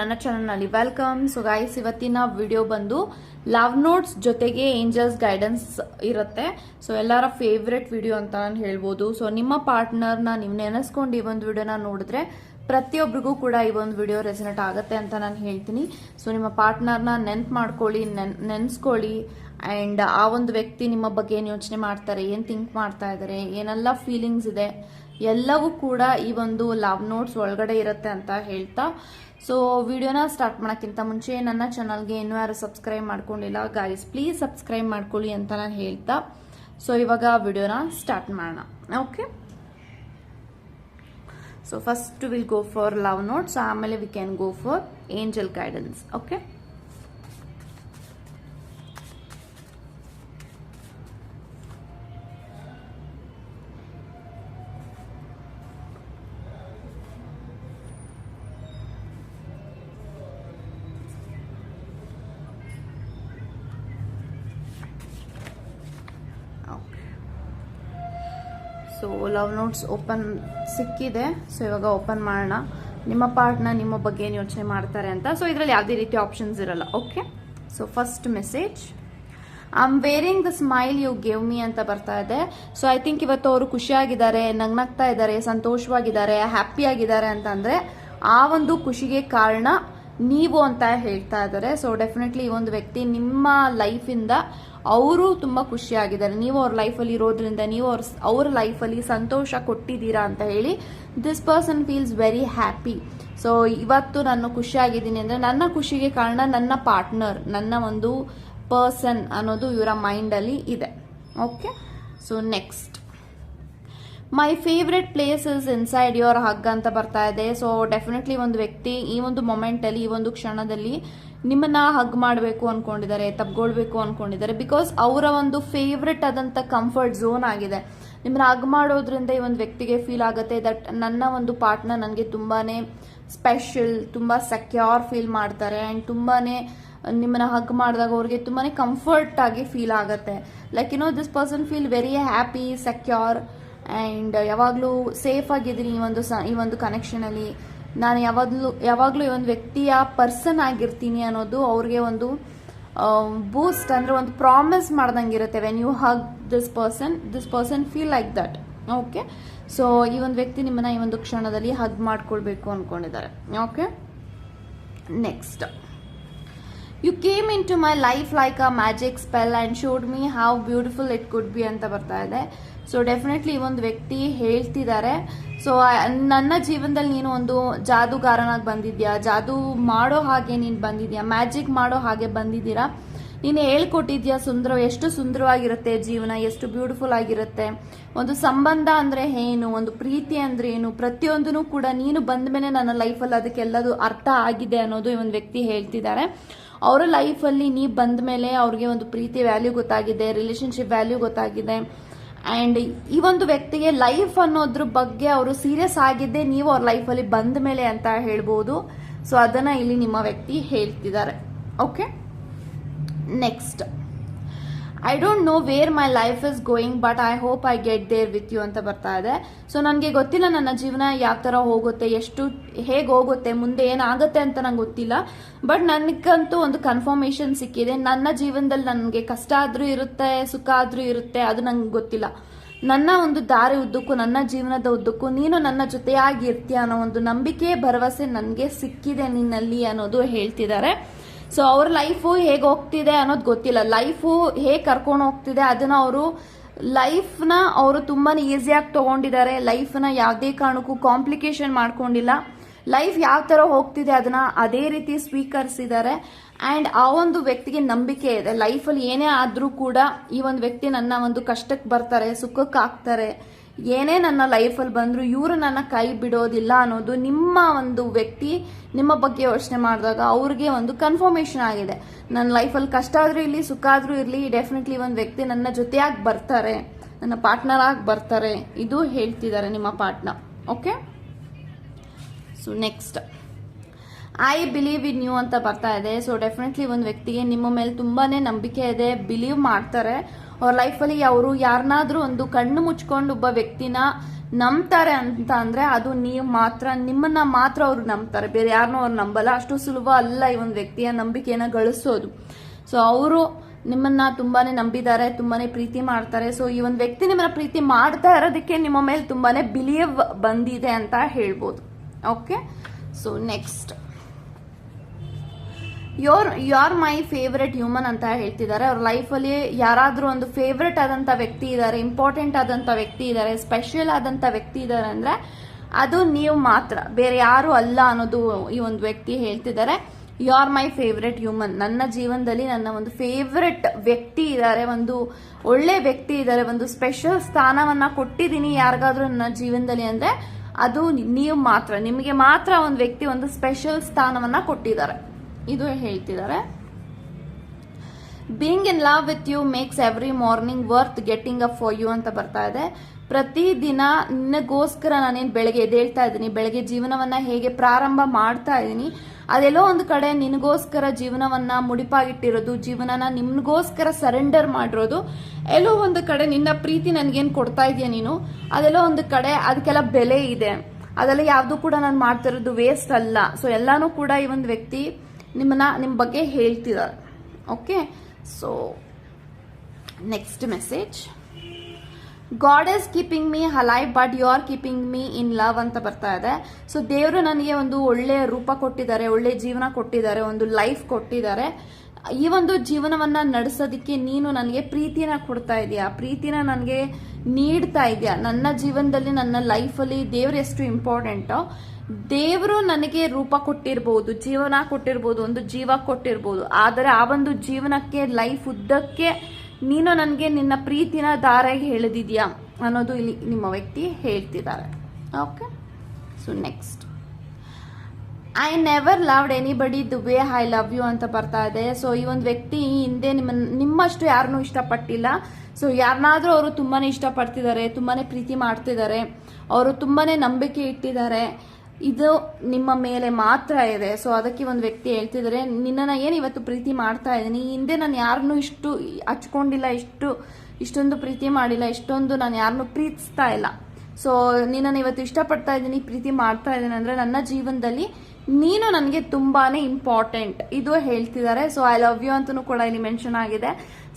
ನನ್ನ ಚಾನಲ್ನಲ್ಲಿ welcome. So guys, ಇವತ್ತಿನ ವಿಡಿಯೋ ಬಂದು ಲವ್ ನೋಟ್ಸ್ ಜೊತೆಗೆ ಏಂಜಲ್ಸ್ ಗೈಡೆನ್ಸ್ ಇರುತ್ತೆ. ಸೊ ಎಲ್ಲರ ಫೇವ್ರೆಟ್ ವಿಡಿಯೋ ಅಂತ ನಾನು ಹೇಳ್ಬೋದು. ಸೊ ನಿಮ್ಮ ಪಾರ್ಟ್ನರ್ನ ನೀವು ನೆನೆಸ್ಕೊಂಡು ಈ ಒಂದು ವಿಡಿಯೋನ ನೋಡಿದ್ರೆ ಪ್ರತಿಯೊಬ್ಬರಿಗೂ ಕೂಡ ಈ ಒಂದು ವಿಡಿಯೋ ರೆಸನೇಟ್ ಆಗುತ್ತೆ ಅಂತ ನಾನು ಹೇಳ್ತೀನಿ. ಸೊ ನಿಮ್ಮ ಪಾರ್ಟ್ನರ್ನ ಮಾಡ್ಕೊಳ್ಳಿ, ನೆನೆಸ್ಕೊಳ್ಳಿ. ಆ್ಯಂಡ್ ಆ ಒಂದು ವ್ಯಕ್ತಿ ನಿಮ್ಮ ಬಗ್ಗೆ ಏನು ಯೋಚನೆ ಮಾಡ್ತಾರೆ, ಏನು ಥಿಂಕ್ ಮಾಡ್ತಾ ಇದ್ದಾರೆ, ಏನೆಲ್ಲ ಫೀಲಿಂಗ್ಸ್ ಇದೆ, ಎಲ್ಲವೂ ಕೂಡ ಈ ಒಂದು ಲವ್ ನೋಟ್ಸ್ ಒಳಗಡೆ ಇರುತ್ತೆ ಅಂತ ಹೇಳ್ತಾ, ಸೊ ವಿಡಿಯೋನ ಸ್ಟಾರ್ಟ್ ಮಾಡೋಕ್ಕಿಂತ ಮುಂಚೆ ನನ್ನ ಚಾನಲ್ಗೆ ಇನ್ನೂ ಯಾರು ಸಬ್ಸ್ಕ್ರೈಬ್ ಮಾಡ್ಕೊಂಡಿಲ್ಲ ಗೈಸ್, ಪ್ಲೀಸ್ ಸಬ್ಸ್ಕ್ರೈಬ್ ಮಾಡ್ಕೊಳ್ಳಿ ಅಂತ ನಾನು ಹೇಳ್ತಾ, ಸೊ ಇವಾಗ ವಿಡಿಯೋನ ಸ್ಟಾರ್ಟ್ ಮಾಡೋಣ. Okay, so first will go for love notes, ಆಮೇಲೆ we can go for angel guidance. Okay, so love notes open ಸಿಕ್ಕಿದೆ. ಸೊ ಇವಾಗ ಓಪನ್ ಮಾಡೋಣ. ನಿಮ್ಮ ಪಾರ್ಟ್ನರ್ ನಿಮ್ಮ ಬಗ್ಗೆ ಏನು ಯೋಚನೆ ಮಾಡ್ತಾರೆ ಅಂತ. ಸೊ ಇದರಲ್ಲಿ ಯಾವುದೇ ರೀತಿ ಆಪ್ಷನ್ಸ್ ಇರಲ್ಲ. Okay, so first message, I am wearing the smile you give me ಅಂತ ಬರ್ತಾ ಇದೆ. ಸೊ ಐ ಥಿಂಕ್ ಇವತ್ತು ಅವರು ಖುಷಿಯಾಗಿದ್ದಾರೆ, ನಗ್ನಗ್ತಾ ಇದ್ದಾರೆ, ಸಂತೋಷವಾಗಿದ್ದಾರೆ, ಹ್ಯಾಪಿ ಆಗಿದ್ದಾರೆ ಅಂತಂದ್ರೆ ಆ ಒಂದು ಖುಷಿಗೆ ಕಾರಣ ನೀವು ಅಂತ ಹೇಳ್ತಾ ಇದ್ದಾರೆ. ಸೊ ಡೆಫಿನೆಟ್ಲಿ ಈ ಒಂದು ವ್ಯಕ್ತಿ ನಿಮ್ಮ ಲೈಫಿಂದ ಅವರು ತುಂಬ ಖುಷಿಯಾಗಿದ್ದಾರೆ. ನೀವು ಅವ್ರ ಲೈಫಲ್ಲಿ ಇರೋದ್ರಿಂದ ನೀವು ಅವ್ರ ಲೈಫಲ್ಲಿ ಸಂತೋಷ ಕೊಟ್ಟಿದ್ದೀರಾ ಅಂತ ಹೇಳಿ this person feels very happy. So ಇವತ್ತು ನಾನು ಖುಷಿಯಾಗಿದ್ದೀನಿ ಅಂದರೆ ನನ್ನ ಖುಷಿಗೆ ಕಾರಣ ನನ್ನ ಪಾರ್ಟ್ನರ್, ನನ್ನ ಒಂದು ಪರ್ಸನ್ ಅನ್ನೋದು ಇವರ ಮೈಂಡಲ್ಲಿ ಇದೆ. Okay, so next, my favourite place is inside your hug ಅಂತ ಬರ್ತಾ ಇದೆ. ಸೊ ಡೆಫಿನೆಟ್ಲಿ ಒಂದು ವ್ಯಕ್ತಿ ಈ ಒಂದು ಮೊಮೆಂಟಲ್ಲಿ, ಈ ಒಂದು ಕ್ಷಣದಲ್ಲಿ ನಿಮ್ಮನ್ನ ಹಗ್ ಮಾಡಬೇಕು ಅನ್ಕೊಂಡಿದ್ದಾರೆ, ತಬ್ಕೊಳ್ಬೇಕು ಅನ್ಕೊಂಡಿದ್ದಾರೆ. ಬಿಕಾಸ್ ಅವರ ಒಂದು ಫೇವ್ರೆಟ್ ಆದಂಥ ಕಂಫರ್ಟ್ ಝೋನ್ ಆಗಿದೆ. ನಿಮ್ಮನ್ನ ಹಗ್ ಮಾಡೋದ್ರಿಂದ ಈ ಒಂದು ವ್ಯಕ್ತಿಗೆ ಫೀಲ್ ಆಗುತ್ತೆ ದಟ್ ನನ್ನ ಒಂದು ಪಾರ್ಟ್ನರ್ ನನಗೆ ತುಂಬಾನೇ ಸ್ಪೆಷಲ್, ತುಂಬಾ ಸೆಕ್ಯೂರ್ ಫೀಲ್ ಮಾಡ್ತಾರೆ. ಆ್ಯಂಡ್ ತುಂಬಾನೇ ನಿಮ್ಮನ್ನ ಹಗ್ ಮಾಡಿದಾಗ ಅವ್ರಿಗೆ ತುಂಬಾನೇ ಕಂಫರ್ಟ್ ಆಗಿ ಫೀಲ್ ಆಗುತ್ತೆ. Like this person feel very happy, secure and ಯಾವಾಗಲೂ ಸೇಫ್ ಆಗಿದ್ದೀನಿ ಈ ಒಂದು ಕನೆಕ್ಷನಲ್ಲಿ. ನಾನು ಯಾವಾಗಲೂ ಈ ಒಂದು ವ್ಯಕ್ತಿಯ ಪರ್ಸನ್ ಆಗಿರ್ತೀನಿ ಅನ್ನೋದು ಅವ್ರಿಗೆ ಒಂದು ಬೂಸ್ಟ್, ಅಂದರೆ ಒಂದು ಪ್ರಾಮಿಸ್ ಮಾಡ್ದಂಗಿರುತ್ತೆ. When you hug this person feel like that. Okay, so ಈ ಒಂದು ವ್ಯಕ್ತಿ ನಿಮ್ಮನ್ನ ಈ ಒಂದು ಕ್ಷಣದಲ್ಲಿ ಹಗ್ ಮಾಡ್ಕೊಳ್ಬೇಕು ಅಂದ್ಕೊಂಡಿದ್ದಾರೆ. Okay, next, you came into my life like a magic spell and showed me how beautiful it could be ಅಂತ ಬರ್ತಾ ಇದೆ. ಸೊ ಡೆಫಿನೆಟ್ಲಿ ಈ ಒಂದು ವ್ಯಕ್ತಿ ಹೇಳ್ತಿದ್ದಾರೆ, ಸೊ ನನ್ನ ಜೀವನದಲ್ಲಿ ನೀನು ಒಂದು ಜಾದೂಗಾರನಾಗಿ ಬಂದಿದ್ಯಾ, ಜಾದೂ ಮಾಡೋ ಹಾಗೆ ನೀನು ಬಂದಿದ್ಯಾ, ಮ್ಯಾಜಿಕ್ ಮಾಡೋ ಹಾಗೆ ಬಂದಿದ್ದೀರಾ. ನೀನು ಹೇಳ್ಕೊಟ್ಟಿದ್ಯಾ ಎಷ್ಟು ಸುಂದರವಾಗಿರುತ್ತೆ ಜೀವನ, ಎಷ್ಟು ಬ್ಯೂಟಿಫುಲ್ ಆಗಿರುತ್ತೆ. ಒಂದು ಸಂಬಂಧ ಅಂದರೆ ಏನು, ಒಂದು ಪ್ರೀತಿ ಅಂದರೆ ಏನು, ಪ್ರತಿಯೊಂದೂ ಕೂಡ ನೀನು ಬಂದ ಮೇಲೆ ನನ್ನ ಲೈಫಲ್ಲಿ ಅದಕ್ಕೆಲ್ಲದು ಅರ್ಥ ಆಗಿದೆ ಅನ್ನೋದು ಈ ಒಂದು ವ್ಯಕ್ತಿ ಹೇಳ್ತಿದ್ದಾರೆ. ಅವರ ಲೈಫಲ್ಲಿ ನೀವು ಬಂದ ಮೇಲೆ ಅವ್ರಿಗೆ ಒಂದು ಪ್ರೀತಿ ವ್ಯಾಲ್ಯೂ ಗೊತ್ತಾಗಿದೆ, ರಿಲೇಶನ್ಶಿಪ್ ವ್ಯಾಲ್ಯೂ ಗೊತ್ತಾಗಿದೆ. ಆ್ಯಂಡ್ ಈ ಒಂದು ವ್ಯಕ್ತಿಗೆ ಲೈಫ್ ಅನ್ನೋದ್ರ ಬಗ್ಗೆ ಅವರು ಸೀರಿಯಸ್ ಆಗಿದ್ದೆ ನೀವು ಅವ್ರ ಲೈಫಲ್ಲಿ ಬಂದ ಮೇಲೆ ಅಂತ ಹೇಳ್ಬೋದು. ಸೊ ಅದನ್ನ ಇಲ್ಲಿ ನಿಮ್ಮ ವ್ಯಕ್ತಿ ಹೇಳ್ತಿದ್ದಾರೆ. Okay, next, I don't know where my life is going but I hope I get there with you ಅಂತ ಬರ್ತಾ ಇದೆ. ಸೊ ನನಗೆ ಗೊತ್ತಿಲ್ಲ ನನ್ನ ಜೀವನ ಯಾವ ಥರ ಹೋಗುತ್ತೆ, ಹೇಗೆ ಹೋಗುತ್ತೆ, ಮುಂದೆ ಏನಾಗುತ್ತೆ ಅಂತ ನಂಗೆ ಗೊತ್ತಿಲ್ಲ. ಬಟ್ ನನಗಂತೂ ಒಂದು ಕನ್ಫರ್ಮೇಷನ್ ಸಿಕ್ಕಿದೆ, ನನ್ನ ಜೀವನದಲ್ಲಿ ನನಗೆ ಕಷ್ಟ ಆದರೂ ಇರುತ್ತೆ, ಸುಖ ಆದರೂ ಇರುತ್ತೆ, ಅದು ನಂಗೆ ಗೊತ್ತಿಲ್ಲ. ನನ್ನ ಒಂದು ದಾರಿ ಉದ್ದಕ್ಕೂ, ನನ್ನ ಜೀವನದ ಉದ್ದಕ್ಕೂ ನೀನು ನನ್ನ ಜೊತೆಯಾಗಿ ಇರ್ತೀಯ ಅನ್ನೋ ಒಂದು ನಂಬಿಕೆ, ಭರವಸೆ ನನಗೆ ಸಿಕ್ಕಿದೆ ನಿನ್ನಲ್ಲಿ ಅನ್ನೋದು ಹೇಳ್ತಿದ್ದಾರೆ. ಸೊ ಅವ್ರ ಲೈಫು ಹೇಗೆ ಹೋಗ್ತಿದೆ ಅನ್ನೋದು ಗೊತ್ತಿಲ್ಲ, ಲೈಫು ಹೇಗೆ ಕರ್ಕೊಂಡು ಹೋಗ್ತಿದೆ ಅದನ್ನ ಅವರು ತುಂಬಾನೇ ಈಸಿಯಾಗಿ ತಗೊಂಡಿದ್ದಾರೆ. ಲೈಫ್ನ ಯಾವುದೇ ಕಾರಣಕ್ಕೂ ಕಾಂಪ್ಲಿಕೇಶನ್ ಮಾಡ್ಕೊಂಡಿಲ್ಲ. ಲೈಫ್ ಯಾವ ಥರ ಹೋಗ್ತಿದೆ ಅದನ್ನ ಅದೇ ರೀತಿ ಸ್ವೀಕರಿಸಿದ್ದಾರೆ. ಆ್ಯಂಡ್ ಆ ಒಂದು ವ್ಯಕ್ತಿಗೆ ನಂಬಿಕೆ ಇದೆ, ಲೈಫಲ್ಲಿ ಏನೇ ಆದರೂ ಕೂಡ ಈ ಒಂದು ವ್ಯಕ್ತಿ ನನ್ನ ಒಂದು ಕಷ್ಟಕ್ಕೆ ಬರ್ತಾರೆ, ಸುಖಕ್ಕೆ ಆಗ್ತಾರೆ, ಏನೇ ನನ್ನ ಲೈಫಲ್ಲಿ ಬಂದರೂ ಇವರು ನನ್ನ ಕೈ ಬಿಡೋದಿಲ್ಲ ಅನ್ನೋದು ನಿಮ್ಮ ಒಂದು ವ್ಯಕ್ತಿ ನಿಮ್ಮ ಬಗ್ಗೆ ಯೋಚನೆ ಮಾಡಿದಾಗ ಅವ್ರಿಗೆ ಒಂದು ಕನ್ಫರ್ಮೇಷನ್ ಆಗಿದೆ. ನನ್ನ ಲೈಫಲ್ಲಿ ಕಷ್ಟ ಆದರೂ ಇರಲಿ, ಸುಖ ಆದರೂ ಇರಲಿ, ಡೆಫಿನೆಟ್ಲಿ ಒಂದು ವ್ಯಕ್ತಿ ನನ್ನ ಜೊತೆಯಾಗಿ ಬರ್ತಾರೆ, ನನ್ನ ಪಾರ್ಟ್ನರ್ ಆಗಿ ಬರ್ತಾರೆ, ಇದು ಹೇಳ್ತಿದ್ದಾರೆ ನಿಮ್ಮ partner. Okay, so next, I believe in you ಅಂತ ಬರ್ತಾ ಇದೆ. ಸೊ ಡೆಫಿನೆಟ್ಲಿ ಒಂದು ವ್ಯಕ್ತಿಗೆ ನಿಮ್ಮ ಮೇಲೆ ತುಂಬಾನೇ ನಂಬಿಕೆ ಇದೆ, ಬಿಲೀವ್ ಮಾಡ್ತಾರೆ. ಅವ್ರ ಲೈಫಲ್ಲಿ ಅವರು ಯಾರನ್ನಾದ್ರೂ ಒಂದು ಕಣ್ಣು ಮುಚ್ಕೊಂಡು ಒಬ್ಬ ವ್ಯಕ್ತಿನ ನಂಬ್ತಾರೆ ಅಂತ ಅಂದ್ರೆ ಅದು ನೀವು ಮಾತ್ರ, ನಿಮ್ಮನ್ನ ಮಾತ್ರ ಅವ್ರು ನಂಬ್ತಾರೆ, ಬೇರೆ ಯಾರನ್ನೂ ಅವ್ರು ನಂಬಲ್ಲ. ಅಷ್ಟು ಸುಲಭ ಅಲ್ಲ ಈ ಒಂದು ವ್ಯಕ್ತಿಯ ನಂಬಿಕೆಯನ್ನ ಗಳಿಸೋದು. ಸೊ ಅವರು ನಿಮ್ಮನ್ನ ತುಂಬಾನೇ ನಂಬಿದ್ದಾರೆ, ತುಂಬಾನೇ ಪ್ರೀತಿ ಮಾಡ್ತಾರೆ. ಸೊ ಈ ಒಂದು ವ್ಯಕ್ತಿ ನಿಮ್ಮನ್ನ ಪ್ರೀತಿ ಮಾಡ್ತಾ ಇರೋದಕ್ಕೆ ನಿಮ್ಮ ಮೇಲೆ ತುಂಬಾನೇ ಬಿಲೀವ್ ಬಂದಿದೆ ಅಂತ ಹೇಳ್ಬೋದು. Okay, so next your my favourite human ಅಂತ ಹೇಳ್ತಿದ್ದಾರೆ. ಅವ್ರ ಲೈಫಲ್ಲಿ ಯಾರಾದ್ರೂ ಒಂದು ಫೇವ್ರೆಟ್ ಆದಂತ ವ್ಯಕ್ತಿ ಇದ್ದಾರೆ, ಇಂಪಾರ್ಟೆಂಟ್ ಆದಂತ ವ್ಯಕ್ತಿ ಇದ್ದಾರೆ, ಸ್ಪೆಷಲ್ ಆದಂತ ವ್ಯಕ್ತಿ ಇದ್ದಾರೆ ಅಂದ್ರೆ ಅದು ನೀವು ಮಾತ್ರ, ಬೇರೆ ಯಾರು ಅಲ್ಲ ಅನ್ನೋದು ಈ ಒಂದು ವ್ಯಕ್ತಿ ಹೇಳ್ತಿದ್ದಾರೆ. You are my favourite human. ನನ್ನ ಜೀವನದಲ್ಲಿ ನನ್ನ ಒಂದು ಫೇವ್ರೆಟ್ ವ್ಯಕ್ತಿ ಇದ್ದಾರೆ, ಒಂದು ಒಳ್ಳೆ ವ್ಯಕ್ತಿ ಇದ್ದಾರೆ, ಒಂದು ಸ್ಪೆಷಲ್ ಸ್ಥಾನವನ್ನ ಕೊಟ್ಟಿದ್ದೀನಿ ಯಾರಿಗಾದ್ರೂ ನನ್ನ ಜೀವನದಲ್ಲಿ ಅಂದ್ರೆ ಅದು ನೀವು ಮಾತ್ರ, ನಿಮಗೆ ಮಾತ್ರ ಒಂದು ವ್ಯಕ್ತಿ ಒಂದು ಸ್ಪೆಷಲ್ ಸ್ಥಾನವನ್ನ ಕೊಟ್ಟಿದ್ದಾರೆ, ಇದು ಹೇಳ್ತಿದ್ದಾರೆ. Being in love with you makes every morning worth getting up for you ಅಂತ ಬರ್ತಾ ಇದೆ. ಪ್ರತಿದಿನ ನಿನಗೋಸ್ಕರ ನಾನೇನು ಬೆಳಗ್ಗೆ ಎದ್ದೇಳ್ತಾ ಇದ್ದೀನಿ, ಬೆಳಗ್ಗೆ ಜೀವನವನ್ನ ಹೇಗೆ ಪ್ರಾರಂಭ ಮಾಡ್ತಾ ಇದ್ದೀನಿ, ಅದೆಲ್ಲೋ ಒಂದು ಕಡೆ ನಿನಗೋಸ್ಕರ ಜೀವನವನ್ನ ಮುಡಿಪಾಗಿಟ್ಟಿರೋದು, ಜೀವನನ ನಿಮ್ಗೋಸ್ಕರ ಸರೆಂಡರ್ ಮಾಡಿರೋದು, ಎಲ್ಲೋ ಒಂದು ಕಡೆ ನಿನ್ನ ಪ್ರೀತಿ ನನ್ಗೇನು ಕೊಡ್ತಾ ಇದೆಯಾ ನೀನು, ಅದೆಲ್ಲೋ ಒಂದು ಕಡೆ ಅದಕ್ಕೆಲ್ಲ ಬೆಲೆ ಇದೆ, ಅದೆಲ್ಲ ಯಾವ್ದು ಕೂಡ ನಾನು ಮಾಡ್ತಿರೋದು ವೇಸ್ಟ್ ಅಲ್ಲ. ಸೊ ಎಲ್ಲಾನು ಕೂಡ ಈ ಒಂದು ವ್ಯಕ್ತಿ ನಿಮ್ಮ ಬಗ್ಗೆ ಹೇಳ್ತಿದ್ದಾರೆ. Okay, so next message, God is keeping me alive but you are keeping me in love ಅಂತ ಬರ್ತಾ ಇದೆ. ಸೊ ದೇವರು ನನಗೆ ಒಂದು ಒಳ್ಳೆಯ ರೂಪ ಕೊಟ್ಟಿದ್ದಾರೆ, ಒಳ್ಳೆ ಜೀವನ ಕೊಟ್ಟಿದ್ದಾರೆ, ಒಂದು ಲೈಫ್ ಕೊಟ್ಟಿದ್ದಾರೆ. ಈ ಒಂದು ಜೀವನವನ್ನ ನಡೆಸೋದಕ್ಕೆ ನೀನು ನನಗೆ ಪ್ರೀತಿನ ಕೊಡ್ತಾ ಇದೀಯಾ, ಪ್ರೀತಿನ ನನಗೆ ನೀಡ್ತಾ ಇದೆಯಾ. ನನ್ನ ಜೀವನದಲ್ಲಿ, ನನ್ನ ಲೈಫಲ್ಲಿ ದೇವ್ರು ಎಷ್ಟು ಇಂಪಾರ್ಟೆಂಟೋ, ದೇವರು ನನಗೆ ರೂಪ ಕೊಟ್ಟಿರ್ಬೋದು, ಜೀವನ ಕೊಟ್ಟಿರ್ಬೋದು, ಒಂದು ಜೀವ ಕೊಟ್ಟಿರ್ಬೋದು, ಆದರೆ ಆ ಒಂದು ಜೀವನಕ್ಕೆ, ಲೈಫ್ ಉದ್ದಕ್ಕೆ ನೀನು ನನಗೆ ನಿನ್ನ ಪ್ರೀತಿನ ದಾರಿಗೆ ಹೇಳಿದ್ಯಾ ಅನ್ನೋದು ಇಲ್ಲಿ ನಿಮ್ಮ ವ್ಯಕ್ತಿ ಹೇಳ್ತಿದ್ದಾರೆ. Okay, so next, I never loved anybody the way I love you ಅಂತ ಬರ್ತಾ ಇದೆ. ಸೊ ಈ ಒಂದು ವ್ಯಕ್ತಿ ಹಿಂದೆ ನಿಮ್ಮಷ್ಟು ಯಾರನ್ನೂ ಇಷ್ಟಪಟ್ಟಿಲ್ಲ. ಸೊ ಯಾರನ್ನಾದ್ರೂ ಅವರು ತುಂಬಾನೇ ಇಷ್ಟಪಡ್ತಿದ್ದಾರೆ, ತುಂಬಾನೇ ಪ್ರೀತಿ ಮಾಡ್ತಿದ್ದಾರೆ, ಅವರು ತುಂಬಾನೇ ನಂಬಿಕೆ ಇಟ್ಟಿದ್ದಾರೆ, ಇದು ನಿಮ್ಮ ಮೇಲೆ ಮಾತ್ರ ಇದೆ. ಸೊ ಅದಕ್ಕೆ ಒಂದು ವ್ಯಕ್ತಿ ಹೇಳ್ತಿದ್ದಾರೆ, ನಿನ್ನನ್ನು ಏನು ಇವತ್ತು ಪ್ರೀತಿ ಮಾಡ್ತಾ ಇದ್ದೀನಿ, ಹಿಂದೆ ನಾನು ಯಾರನ್ನೂ ಇಷ್ಟು ಹಚ್ಕೊಂಡಿಲ್ಲ, ಇಷ್ಟೊಂದು ಪ್ರೀತಿ ಮಾಡಿಲ್ಲ, ಇಷ್ಟೊಂದು ನಾನು ಯಾರನ್ನೂ ಪ್ರೀತಿಸ್ತಾ ಇಲ್ಲ. ಸೊ ನಿನ್ನನ್ನು ಇವತ್ತು ಇಷ್ಟಪಡ್ತಾ ಇದ್ದೀನಿ, ಪ್ರೀತಿ ಮಾಡ್ತಾ ಇದ್ದೀನಿ ಅಂದ್ರೆ ನನ್ನ ಜೀವನದಲ್ಲಿ ನೀನು ನನಗೆ ತುಂಬಾನೇ ಇಂಪಾರ್ಟೆಂಟ್, ಇದು ಹೇಳ್ತಿದ್ದಾರೆ. ಸೊ ಐ ಲವ್ ಯು ಅಂತಲೂ ಕೂಡ ಇಲ್ಲಿ ಮೆನ್ಷನ್ ಆಗಿದೆ.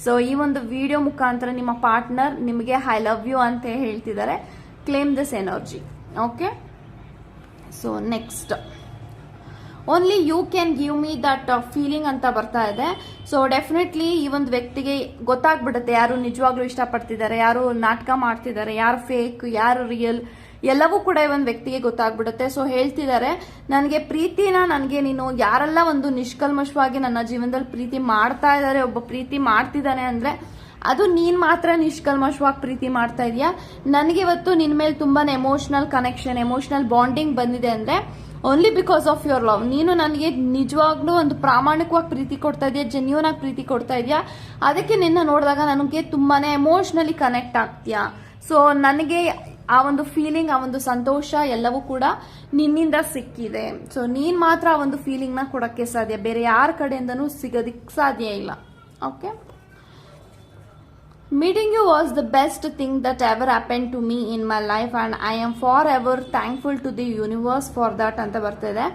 ಸೊ ಈ ಒಂದು ವಿಡಿಯೋ ಮುಖಾಂತರ ನಿಮ್ಮ ಪಾರ್ಟ್ನರ್ ನಿಮಗೆ ಐ ಲವ್ ಯು ಅಂತ ಹೇಳ್ತಿದ್ದಾರೆ. Claim this energy. Okay, so next, only you can give me that feeling ಅಂತ ಬರ್ತಾ ಇದೆ. ಸೊ ಡೆಫಿನೆಟ್ಲಿ ಈ ಒಂದು ವ್ಯಕ್ತಿಗೆ ಗೊತ್ತಾಗ್ಬಿಡುತ್ತೆ ಯಾರು ನಿಜವಾಗ್ಲೂ ಇಷ್ಟಪಡ್ತಿದ್ದಾರೆ, ಯಾರು ನಾಟಕ ಮಾಡ್ತಿದ್ದಾರೆ, ಯಾರು ಫೇಕ್, ಯಾರು ರಿಯಲ್, ಎಲ್ಲವೂ ಕೂಡ ಈ ಒಂದು ವ್ಯಕ್ತಿಗೆ ಗೊತ್ತಾಗ್ಬಿಡುತ್ತೆ. ಸೊ ಹೇಳ್ತಿದ್ದಾರೆ, ನನಗೆ ಪ್ರೀತಿನ ನನಗೆ ನೀನು ಯಾರೆಲ್ಲ ಒಂದು ನಿಷ್ಕಲ್ಮಶವಾಗಿ ನನ್ನ ಜೀವನದಲ್ಲಿ ಪ್ರೀತಿ ಮಾಡ್ತಾ ಇದ್ದಾರೆ, ಒಬ್ಬ ಪ್ರೀತಿ ಮಾಡ್ತಿದ್ದಾನೆ ಅಂದ್ರೆ ಅದು ನೀನ್ ಮಾತ್ರ ನಿಷ್ಕಲ್ಮಶವಾಗಿ ಪ್ರೀತಿ ಮಾಡ್ತಾ ಇದೀಯಾ. ನನಗೆ ಇವತ್ತು ನಿನ್ ಮೇಲೆ ತುಂಬಾನೇ ಎಮೋಷನಲ್ ಕನೆಕ್ಷನ್, ಎಮೋಷನಲ್ ಬಾಂಡಿಂಗ್ ಬಂದಿದೆ ಅಂದ್ರೆ only because of your love. ನೀನು ನನಗೆ ನಿಜವಾಗ್ಲೂ ಒಂದು ಪ್ರಾಮಾಣಿಕವಾಗಿ ಪ್ರೀತಿ ಕೊಡ್ತಾ ಇದೆಯಾ, ಜೆನ್ಯೂನ್ ಆಗಿ ಪ್ರೀತಿ ಕೊಡ್ತಾ ಇದೆಯಾ, ಅದಕ್ಕೆ ನಿನ್ನ ನೋಡಿದಾಗ ನನಗೆ ತುಂಬಾನೇ ಎಮೋಷನಲಿ ಕನೆಕ್ಟ್ ಆಗ್ತೀಯಾ. ಸೊ ನನಗೆ ಆ ಒಂದು ಫೀಲಿಂಗ್, ಆ ಒಂದು ಸಂತೋಷ ಎಲ್ಲವೂ ಕೂಡ ನಿನ್ನಿಂದ ಸಿಕ್ಕಿದೆ. ಸೊ ನೀನ್ ಮಾತ್ರ ಆ ಒಂದು ಫೀಲಿಂಗ್ ನ ಕೊಡಕ್ಕೆ ಸಾಧ್ಯ, ಬೇರೆ ಯಾರ ಕಡೆಯಿಂದನೂ ಸಿಗೋದಿಕ್ ಸಾಧ್ಯ ಇಲ್ಲ. Okay, meeting you was the best thing that ever happened to me in my life and I am forever thankful to the universe for that ಅಂತ ಬರ್ತಿದೆ.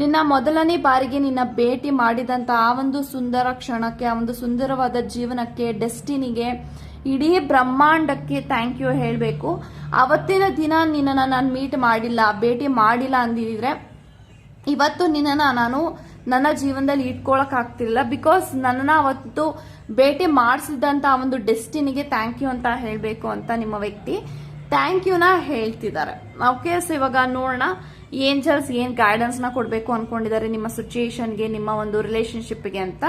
ನಿನ್ನ ಮೊದಲನೇ ಬಾರಿಗೆ ನಿನ್ನ ಭೇಟಿ ಮಾಡಿದಂತ ಆ ಒಂದು ಸುಂದರ ಕ್ಷಣಕ್ಕೆ, ಆ ಒಂದು ಸುಂದರವಾದ ಜೀವನಕ್ಕೆ, ಡೆಸ್ಟಿನಿಗೆ, ಇಡೀ ಬ್ರಹ್ಮಾಂಡಕ್ಕೆ ಥ್ಯಾಂಕ್ ಯು ಹೇಳಬೇಕು. ಅವತ್ತಿನ ದಿನ ನಿನ್ನನ್ನು ನಾನು ಭೇಟಿ ಮಾಡಿಲ್ಲ ಅಂದಿದ್ರೆ ಇವತ್ತು ನಿನ್ನನ್ನು ನಾನು ನನ್ನ ಜೀವನದಲ್ಲಿ ಇಟ್ಕೊಳಕ್ ಆಗ್ತಿಲ್ಲ. ಬಿಕಾಸ್ ನನ್ನನ್ನು ಅವತ್ತು ಭೇಟಿ ಮಾಡಿಸಿದಂತ ಆ ಒಂದು ಡೆಸ್ಟಿನಿಗೆ ಥ್ಯಾಂಕ್ ಯು ಅಂತ ಹೇಳಬೇಕು ಅಂತ ನಿಮ್ಮ ವ್ಯಕ್ತಿ ಥ್ಯಾಂಕ್ ಯುನ ಹೇಳ್ತಿದ್ದಾರೆ. ಓಕೆ, ಸೊ ಇವಾಗ ನೋಡೋಣ ಏಂಜಲ್ಸ್ ಏನ್ ಗೈಡೆನ್ಸ್ ನ ಕೊಡಬೇಕು ಅನ್ಕೊಂಡಿದ್ದಾರೆ ನಿಮ್ಮ ಸಿಚುಯೇಷನ್ಗೆ, ನಿಮ್ಮ ಒಂದು ರಿಲೇಶನ್ಶಿಪ್ಗೆ ಅಂತ.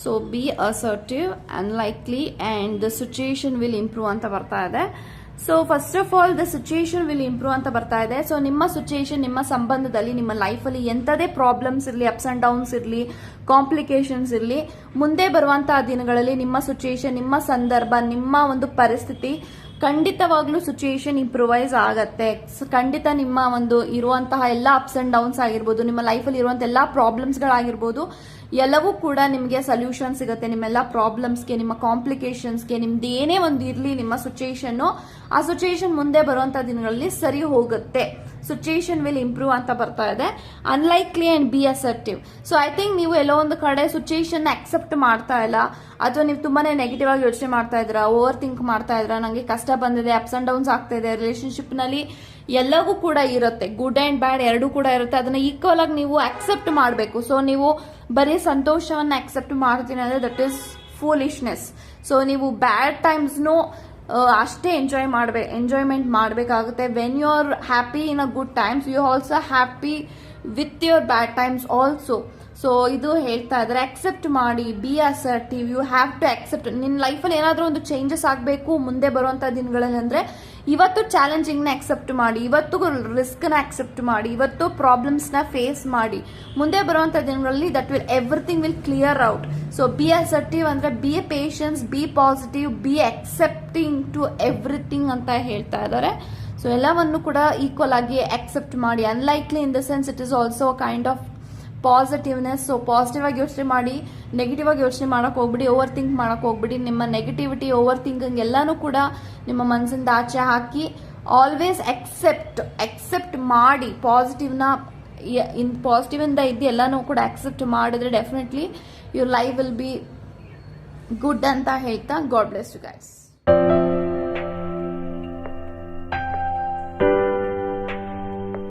So be assertive, unlikely, and the situation will improve ಅಂತ ಬರ್ತಾ ಇದೆ. So first of all the situation will improve ಅಂತ ಬರ್ತಾ ಇದೆ. ಸೊ ನಿಮ್ಮ ಸಿಚುಯೇಷನ್, ನಿಮ್ಮ ಸಂಬಂಧದಲ್ಲಿ, ನಿಮ್ಮ ಲೈಫಲ್ಲಿ ಎಂಥದೇ ಪ್ರಾಬ್ಲಮ್ಸ್ ಇರಲಿ, ಅಪ್ಸ್ ಅಂಡ್ ಡೌನ್ಸ್ ಇರಲಿ, ಕಾಂಪ್ಲಿಕೇಶನ್ಸ್ ಇರಲಿ, ಮುಂದೆ ಬರುವಂತಹ ದಿನಗಳಲ್ಲಿ ನಿಮ್ಮ ಸಿಚುಯೇಷನ್, ನಿಮ್ಮ ಸಂದರ್ಭ, ನಿಮ್ಮ ಒಂದು ಪರಿಸ್ಥಿತಿ ಖಂಡಿತವಾಗ್ಲೂ ಸಿಚುಯೇಷನ್ ಇಂಪ್ರೂವೈಸ್ ಆಗತ್ತೆ. ಖಂಡಿತ ನಿಮ್ಮ ಒಂದು ಇರುವಂತಹ ಎಲ್ಲ ಅಪ್ಸ್ ಅಂಡ್ ಡೌನ್ಸ್ ಆಗಿರ್ಬೋದು, ನಿಮ್ಮ ಲೈಫಲ್ಲಿ ಇರುವಂತಹ ಎಲ್ಲ ಪ್ರಾಬ್ಲಮ್ಸ್ಗಳಾಗಿರ್ಬೋದು, ಎಲ್ಲವೂ ಕೂಡ ನಿಮಗೆ ಸೊಲ್ಯೂಷನ್ ಸಿಗುತ್ತೆ. ನಿಮ್ಮೆಲ್ಲ ಪ್ರಾಬ್ಲಮ್ಸ್ಗೆ, ನಿಮ್ಮ ಕಾಂಪ್ಲಿಕೇಶನ್ಸ್ಗೆ, ನಿಮ್ದು ಏನೇ ಒಂದು ಇರಲಿ ನಿಮ್ಮ ಸಿಚುಯೇಷನ್, ಆ ಸಿಚುಯೇಷನ್ ಮುಂದೆ ಬರುವಂತಹ ದಿನಗಳಲ್ಲಿ ಸರಿ ಹೋಗುತ್ತೆ. ಸಿಚುಯೇಷನ್ ವಿಲ್ ಇಂಪ್ರೂವ್ ಅಂತ ಬರ್ತಾ ಇದೆ. Unlikely and B assertive. So I think ನೀವು ಎಲ್ಲೋ ಒಂದು ಕಡೆ ಸಿಚುಯೇಷನ್ ಅಕ್ಸೆಪ್ಟ್ ಮಾಡ್ತಾ ಇಲ್ಲ, ಅಥವಾ ನೀವು ತುಂಬಾನೇ ನೆಗೆಟಿವ್ ಆಗಿ ಯೋಚನೆ ಮಾಡ್ತಾ ಇದ್ದೀರಾ, ಓವರ್ ಥಿಂಕ್ ಮಾಡ್ತಾ ಇದ್ದೀರಾ, ನನಗೆ ಕಷ್ಟ ಬಂದಿದೆ, ಅಪ್ಸ್ ಅಂಡ್ ಡೌನ್ಸ್ ಆಗ್ತಾ ಇದೆ. ರಿಲೇಶನ್ಶಿಪ್ ನಲ್ಲಿ ಎಲ್ಲವೂ ಕೂಡ ಇರುತ್ತೆ, ಗುಡ್ ಅಂಡ್ ಬ್ಯಾಡ್ ಎರಡೂ ಕೂಡ ಇರುತ್ತೆ. ಅದನ್ನ ಈಕ್ವಲ್ ಆಗಿ ನೀವು ಅಕ್ಸೆಪ್ಟ್ ಮಾಡಬೇಕು. ಸೊ ನೀವು ಬರೀ ಸಂತೋಷವನ್ನ ಅಕ್ಸೆಪ್ಟ್ ಮಾಡ್ತೀನಿ ಅಂದ್ರೆ ದಟ್ ಈಸ್ ಫೂಲಿಶ್ನೆಸ್. ಸೊ ನೀವು ಬ್ಯಾಡ್ ಟೈಮ್ಸ್ನು ಅಷ್ಟೇ ಎಂಜಾಯ್ಮೆಂಟ್ ಮಾಡಬೇಕಾಗುತ್ತೆ. When you are happy in a good times, you also happy with your bad times also. So ಇದು ಹೇಳ್ತಾ ಇದ್ದಾರೆ, ಅಕ್ಸೆಪ್ಟ್ ಮಾಡಿ, be assertive, you have to accept. ನಿನ್ನ ಲೈಫಲ್ಲಿ ಏನಾದರೂ ಒಂದು ಚೇಂಜಸ್ ಆಗಬೇಕು ಮುಂದೆ ಬರುವಂಥ ದಿನಗಳಲ್ಲಿ ಅಂದರೆ ಇವತ್ತು ಚಾಲೆಂಜಿಂಗ್ನ ಅಕ್ಸೆಪ್ಟ್ ಮಾಡಿ, ಇವತ್ತು ರಿಸ್ಕ್ನ ಅಕ್ಸೆಪ್ಟ್ ಮಾಡಿ, ಇವತ್ತು ಪ್ರಾಬ್ಲಮ್ಸ್ನ ಫೇಸ್ ಮಾಡಿ. ಮುಂದೆ ಬರುವಂಥ ದಿನಗಳಲ್ಲಿ that will everything will clear out. So be assertive ಅಂದರೆ be a patience, be positive, be accepting to everything ಅಂತ ಹೇಳ್ತಾ ಇದ್ದಾರೆ. ಸೊ ಎಲ್ಲವನ್ನು ಕೂಡ ಈಕ್ವಲ್ ಆಗಿ ಅಕ್ಸೆಪ್ಟ್ ಮಾಡಿ. Unlikely in the sense it is also kind of positiveness. So positive ಆಗಿ ಯೋಚನೆ ಮಾಡಿ, ನೆಗೆಟಿವ್ ಆಗಿ ಯೋಚನೆ ಮಾಡಕ್ ಹೋಗ್ಬಿಡಿ, ಓವರ್ ಥಿಂಕ್ ಮಾಡಕ್ ಹೋಗ್ಬಿಡಿ. ನಿಮ್ಮ ನೆಗೆಟಿವಿಟಿ, ಓವರ್ ಥಿಂಕಿಂಗ್ ಎಲ್ಲಾನು ಕೂಡ ನಿಮ್ಮ ಮನಸ್ಸಿಂದ ಆಚೆ ಹಾಕಿ ಆಲ್ವೇಸ್ ಅಕ್ಸೆಪ್ಟ್ ಮಾಡಿ. ಪಾಸಿಟಿವ್ ಇಂದ ಇದ್ದು ಎಲ್ಲಾನು ಕೂಡ ಅಕ್ಸೆಪ್ಟ್ ಮಾಡಿದ್ರೆ definitely your life will be good ಅಂತ ಹೇಳ್ತಾ ಗಾಡ್ ಬ್ಲೆಸ್ ಯು ಗೈಸ್.